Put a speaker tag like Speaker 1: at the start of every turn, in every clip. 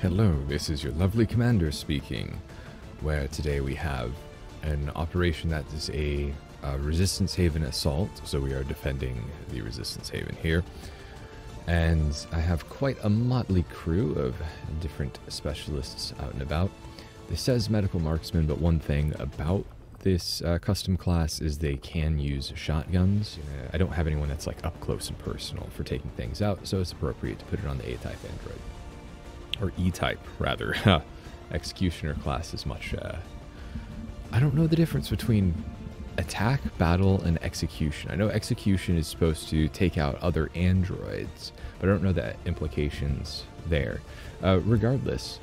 Speaker 1: Hello, this is your lovely commander speaking, where today we have an operation that is a Resistance Haven assault, so we are defending the Resistance Haven here. And I have quite a motley crew of different specialists out and about. This says medical marksman, but one thing about this custom class is they can use shotguns. I don't have anyone that's like up close and personal for taking things out, so it's appropriate to put it on the A-type android. Or E-type, rather. Executioner class is much... I don't know the difference between attack, battle, and execution. I know execution is supposed to take out other androids, but I don't know the implications there. Regardless,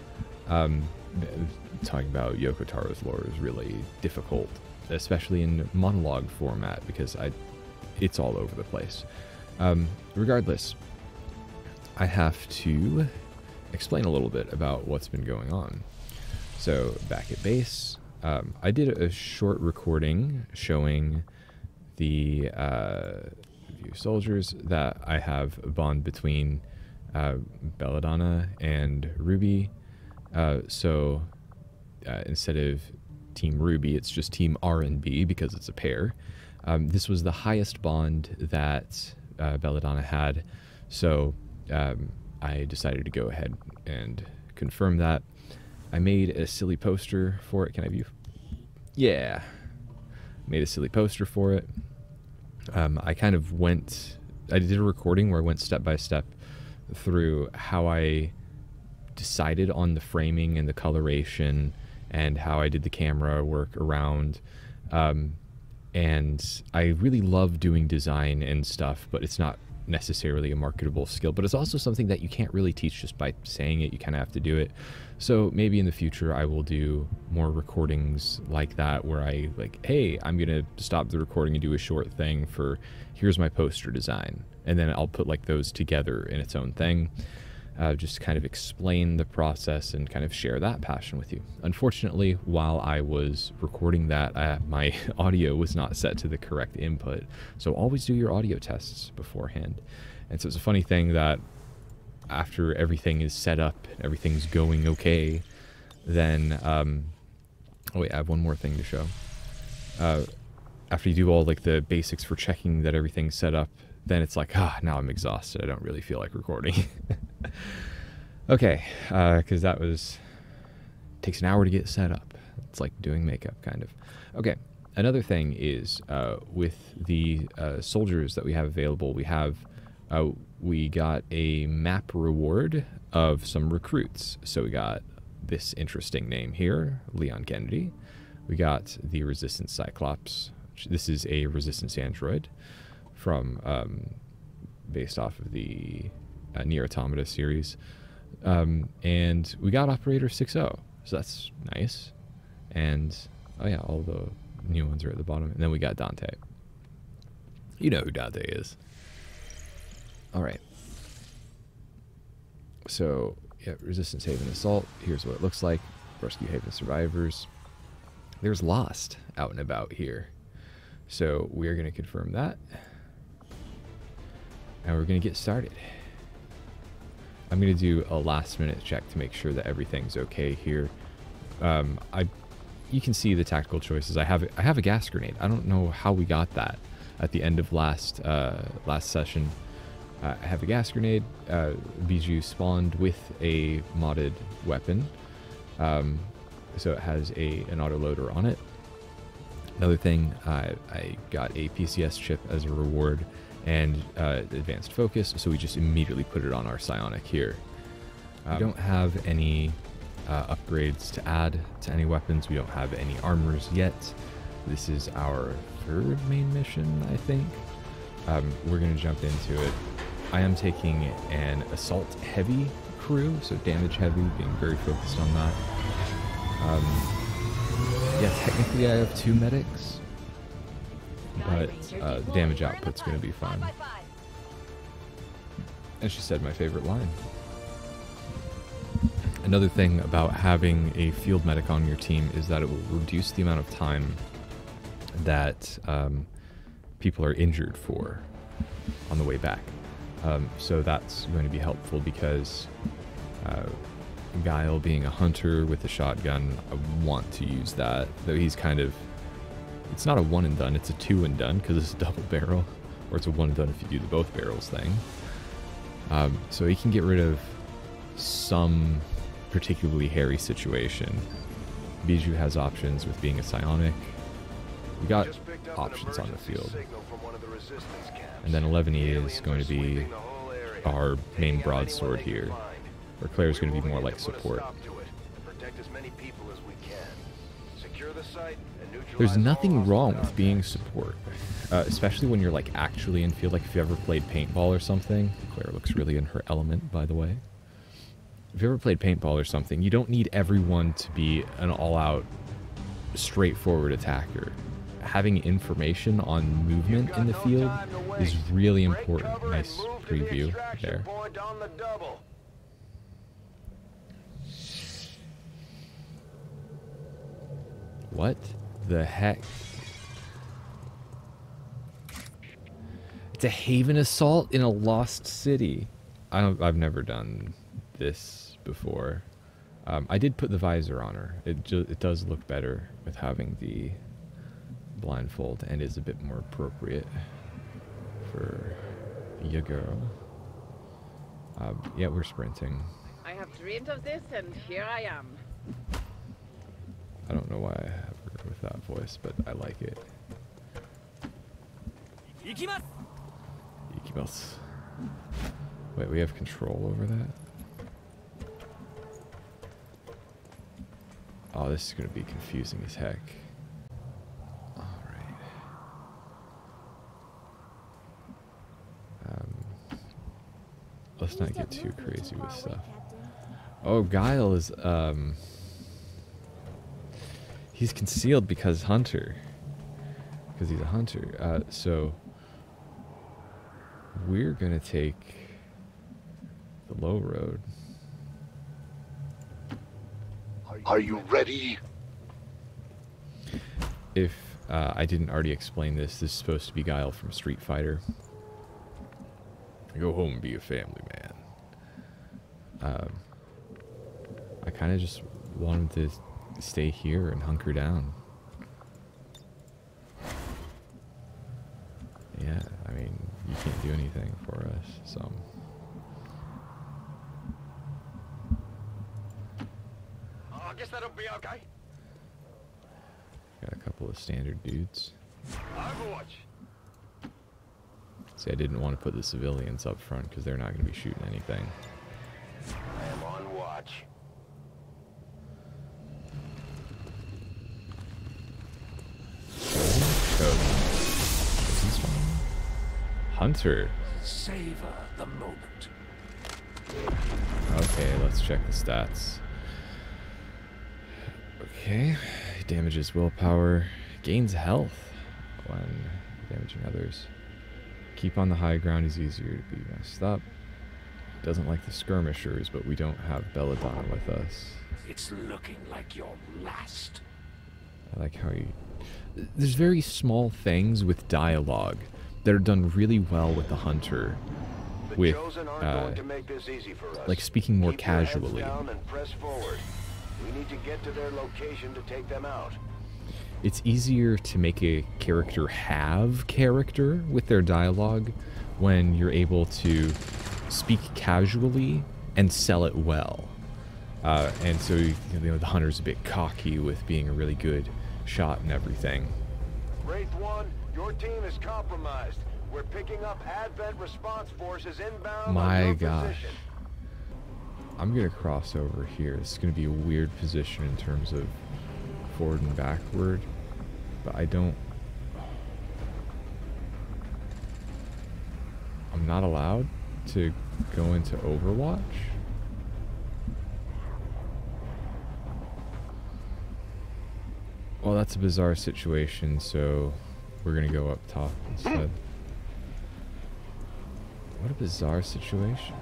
Speaker 1: talking about Yoko Taro's lore is really difficult, especially in monologue format, because it's all over the place. Regardless, I have to explain a little bit about what's been going on. So back at base, I did a short recording showing the few soldiers that I have a bond between Belladonna and Ruby. Instead of Team Ruby, it's just Team R and B because it's a pair. This was the highest bond that Belladonna had, so I decided to go ahead and confirm that. I made a silly poster for it. Can I view? Yeah. Made a silly poster for it. I did a recording where I went step by step through how I decided on the framing and the coloration and how I did the camera work around. And I really love doing design and stuff, but it's not necessarily a marketable skill, but it's also something that you can't really teach just by saying it. You kind of have to do it. So maybe in the future I will do more recordings like that where I like, hey, I'm gonna stop the recording and do a short thing for here's my poster design, and then I'll put like those together in its own thing, just to kind of explain the process and kind of share that passion with you. Unfortunately, while I was recording that, my audio was not set to the correct input, so always do your audio tests beforehand. And so it's a funny thing that after everything is set up, everything's going okay, then, oh wait, I have one more thing to show. After you do all like the basics for checking that everything's set up, then it's like, now I'm exhausted. I don't really feel like recording. Okay, because takes an hour to get set up. It's like doing makeup, kind of. Okay, another thing is with the soldiers that we have available, we got a map reward of some recruits. So we got this interesting name here, Leon Kennedy. We got the Resistance Cyclops. This is a Resistance android from based off of the Nier Automata series, and we got Operator 6.0, so that's nice. And oh yeah, all the new ones are at the bottom. And then we got Dante. You know who Dante is. All right. So yeah, Resistance Haven assault. Here's what it looks like. Rescue Haven survivors. There's Lost out and about here, so we are going to confirm that. And we're going to get started. I'm going to do a last minute check to make sure that everything's okay here. You can see the tactical choices. I have a gas grenade. I don't know how we got that at the end of last session. I have a gas grenade. Bijou spawned with a modded weapon. So it has an autoloader on it. Another thing, I got a PCS chip as a reward and advanced focus, so we just immediately put it on our psionic here. We don't have any upgrades to add to any weapons. We don't have any armors yet. This is our third main mission, I think. We're going to jump into it. I am taking an assault heavy crew, so damage heavy, being very focused on that. Yeah, technically I have 2 medics, but the damage output's going to be fine. And she said my favorite line. Another thing about having a field medic on your team is that it will reduce the amount of time that people are injured for on the way back. So that's going to be helpful because Guile being a hunter with a shotgun, I want to use that. Though he's kind of... It's not a one and done, it's a two and done because it's a double barrel. Or it's a one and done if you do the both barrels thing. So he can get rid of some particularly hairy situation. Bijou has options with being a psionic. We got options on the field. And then 11E is going to be our main broadsword here, where Claire's going to be more like support. There's nothing wrong with being support, especially when you're like actually in field. Like if you ever played paintball or something. Claire looks really in her element, by the way. If you ever played paintball or something, you don't need everyone to be an all-out, straightforward attacker. Having information on movement in the field is really important. Nice preview there. What the heck? It's a Haven assault in a lost city. I've never done this before. I did put the visor on her. It does look better with having the blindfold and is a bit more appropriate for your girl. Yeah, we're sprinting.
Speaker 2: I have dreamed of this, and here I am.
Speaker 1: I don't know why I have her with that voice, but I like it. Ikimasu! Wait, we have control over that? Oh, this is going to be confusing as heck. Alright. Let's not get too crazy with stuff. Oh, Guile is, he's concealed because hunter. Because he's a hunter. So we're gonna take the low road.
Speaker 3: Are you ready?
Speaker 1: If I didn't already explain this, this is supposed to be Guile from Street Fighter. Go home and be a family man. I kind of just wanted to stay here and hunker down. Yeah, I mean, you can't do anything for us, so.
Speaker 3: I guess that'll be okay.
Speaker 1: Got a couple of standard dudes.
Speaker 3: Overwatch.
Speaker 1: See, I didn't want to put the civilians up front because they're not going to be shooting anything.
Speaker 3: I am on watch.
Speaker 1: Hunter.
Speaker 3: Savor the moment.
Speaker 1: Okay, let's check the stats. Okay, damages willpower, gains health when damaging others. Keep on the high ground is easier to be messed up. Doesn't like the skirmishers, but we don't have Belladonna with us.
Speaker 3: It's looking like your last.
Speaker 1: I like how you... There's very small things with dialogue that are done really well with the hunter. With, like speaking more casually.
Speaker 3: We need to get to their location to take them out.
Speaker 1: It's easier to make a character have character with their dialogue when you're able to speak casually and sell it well. And so, you know, the hunter's a bit cocky with being a really good shot and everything.
Speaker 3: Wraith 1, your team is compromised. We're picking up Advent response forces inbound.
Speaker 1: My gosh. I'm going to cross over here. This is going to be a weird position in terms of forward and backward, but I'm not allowed to go into Overwatch. Well, that's a bizarre situation, so we're going to go up top instead. What a bizarre situation.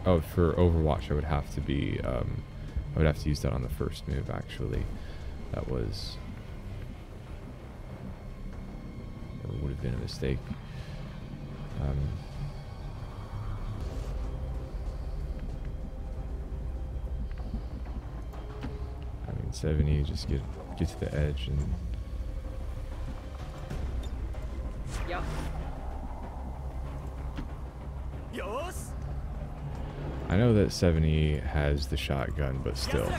Speaker 1: Oh, for Overwatch, I would have to be, I would have to use that on the first move, actually. That was, or would have been a mistake. 70, just get to the edge and...
Speaker 2: Yeah.
Speaker 1: I know that 70 has the shotgun, but still.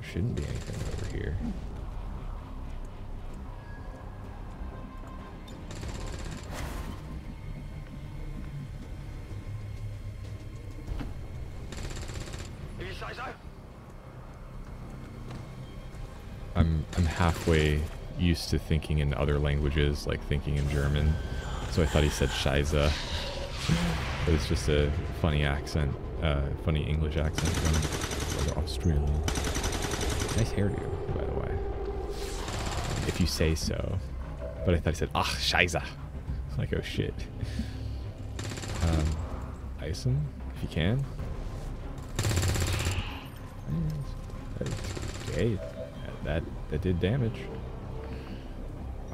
Speaker 1: Shouldn't be anything over here. I'm halfway used to thinking in other languages, like thinking in German, so I thought he said Scheiße. But it's just a funny accent, funny English accent from Australia. Nice hairdo, by the way. If you say so. But I thought he said, ach, Scheiße. Like, oh shit. Ice him, if you can. Okay, that did damage.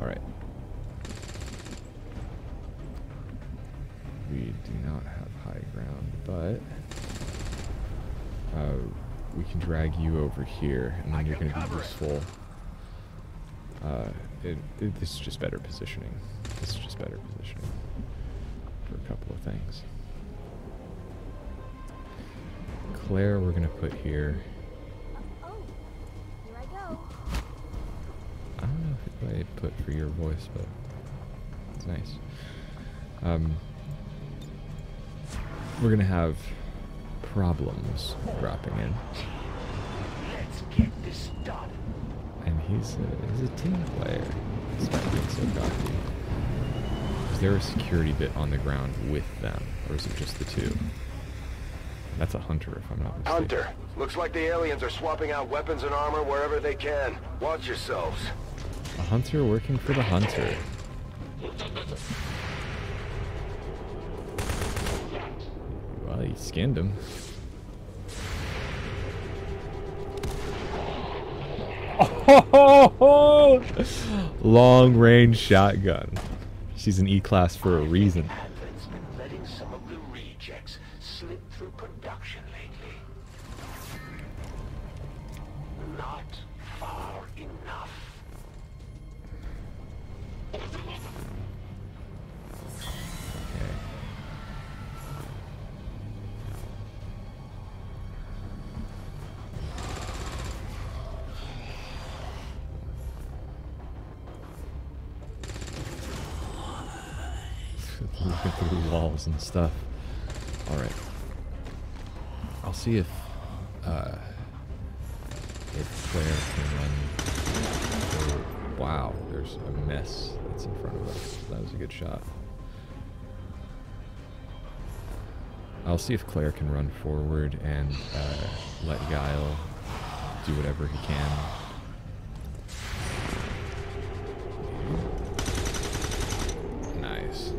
Speaker 1: Alright. We do not have high ground, but we can drag you over here, and then you're going to be useful. This is just better positioning. This is just better positioning for a couple of things. Claire, we're going to put here.
Speaker 4: Oh, here I go.
Speaker 1: I don't know if I put for your voice, but it's nice. We're going to have problems dropping in.
Speaker 3: Let's get this done.
Speaker 1: And he's a team player, despite being so cocky. Is there a security bit on the ground with them, or is it just the two? That's a hunter, if I'm not mistaken.
Speaker 3: Hunter, looks like the aliens are swapping out weapons and armor wherever they can. Watch yourselves.
Speaker 1: A hunter working for the hunter. Well, he skinned him. Oh, long range shotgun. She's an E-class for a reason.
Speaker 3: Advent's been letting some of the rejects slip through production lately. Not far enough.
Speaker 1: Looking through walls and stuff. Alright. I'll see if Claire can run. Oh, wow, there's a mess that's in front of us. That was a good shot. I'll see if Claire can run forward and let Guile do whatever he can. Nice.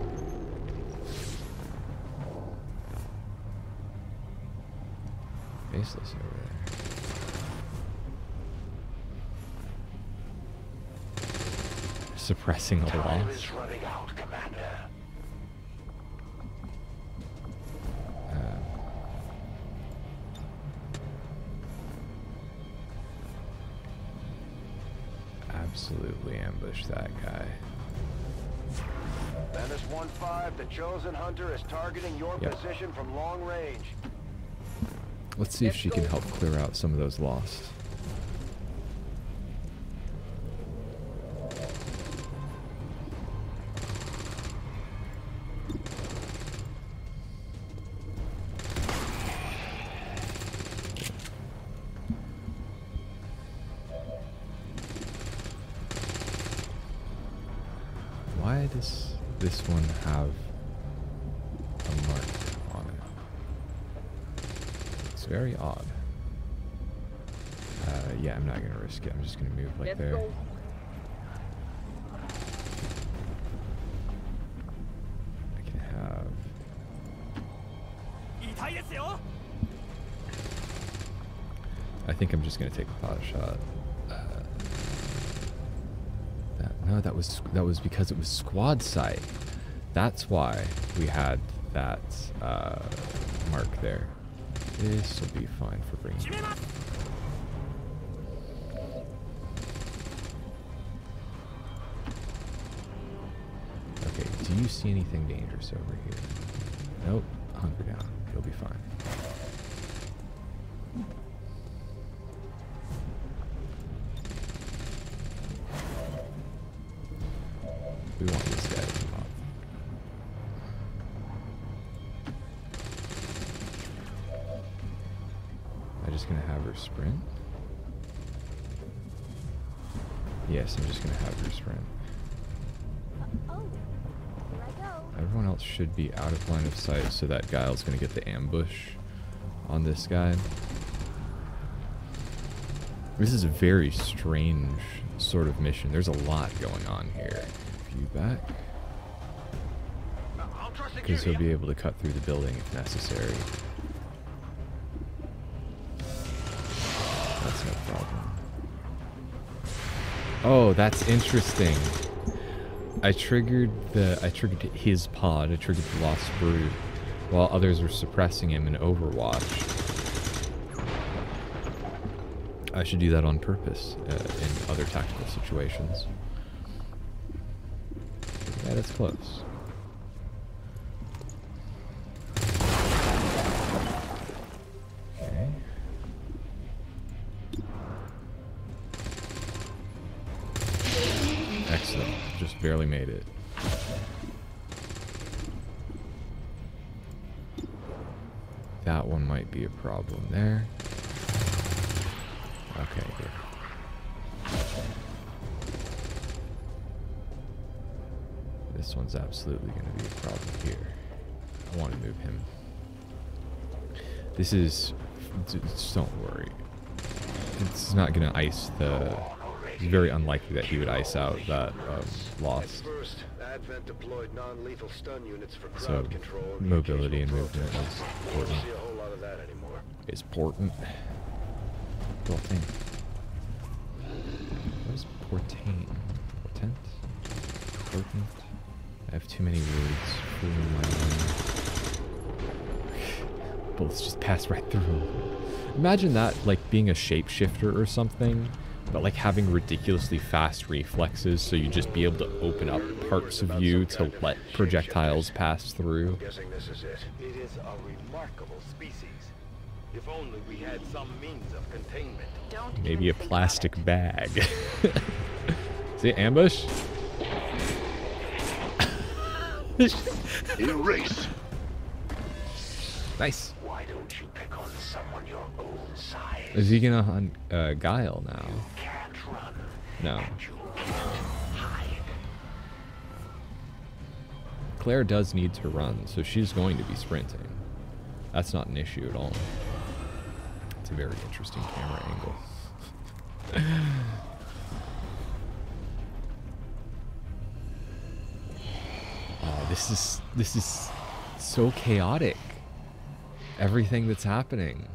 Speaker 1: Faceless over there. Suppressing a
Speaker 3: Time
Speaker 1: loss.
Speaker 3: is running out, Commander.
Speaker 1: Absolutely ambush that guy.
Speaker 3: Menace 1-5, the chosen hunter is targeting your position from long range.
Speaker 1: Let's see if she can help clear out some of those lost. Why does this one have a mark on it? It's very odd. Yeah, I'm not going to risk it. I'm just going to move like
Speaker 2: Let's
Speaker 1: there.
Speaker 2: go.
Speaker 1: I can have... I think I'm just going to take a pot shot. No, that was because it was squad site. That's why we had that mark there. This will be fine for bringing it. Okay, do you see anything dangerous over here? Nope. Hunker down. You'll be fine. We want this guy to come up. Am I just gonna have her sprint? Yes, I'm just gonna have her sprint.
Speaker 4: Oh, here I go.
Speaker 1: Everyone else should be out of line of sight, so that Guile's gonna get the ambush on this guy. This is a very strange sort of mission. There's a lot going on here. You back? Because he'll be able to cut through the building if necessary. That's no problem. Oh, that's interesting. I triggered his pod. I triggered the Lost Brood, while others were suppressing him in Overwatch. I should do that on purpose in other tactical situations. Yeah, that's close. Okay. Excellent. Just barely made it. That one might be a problem there. Okay, good. This one's absolutely going to be a problem here. I want to move him. This is... Just don't worry. It's not going to ice the... It's very unlikely that he would ice out that Lost.
Speaker 3: First, Advent deployed non-lethal stun units for
Speaker 1: So,
Speaker 3: crowd control and
Speaker 1: mobility and
Speaker 3: occasional
Speaker 1: movement
Speaker 3: protests.
Speaker 1: is
Speaker 3: We don't
Speaker 1: important.
Speaker 3: see a whole lot of that anymore.
Speaker 1: Is important. Portain. What is portain? Portent? Portent? I have too many words fooling my mind. Bullets just pass right through. Imagine that, like, being a shapeshifter or something, but, like, having ridiculously fast reflexes, so you just be able to open up parts of you to let projectiles pass through.
Speaker 3: I'm guessing this is it.
Speaker 5: It is a remarkable species. If only we had some means of containment.
Speaker 2: Don't
Speaker 1: Maybe a
Speaker 2: even think
Speaker 1: plastic
Speaker 2: about
Speaker 1: bag. Is it ambush?
Speaker 5: Erase.
Speaker 1: Nice.
Speaker 5: Why don't you pick on someone your own size?
Speaker 1: Is he gonna hunt Guile now?
Speaker 5: Can't run.
Speaker 1: No.
Speaker 5: You can't hide.
Speaker 1: Claire does need to run, so she's going to be sprinting. That's not an issue at all. It's a very interesting camera angle. Oh, this is so chaotic. Everything that's happening.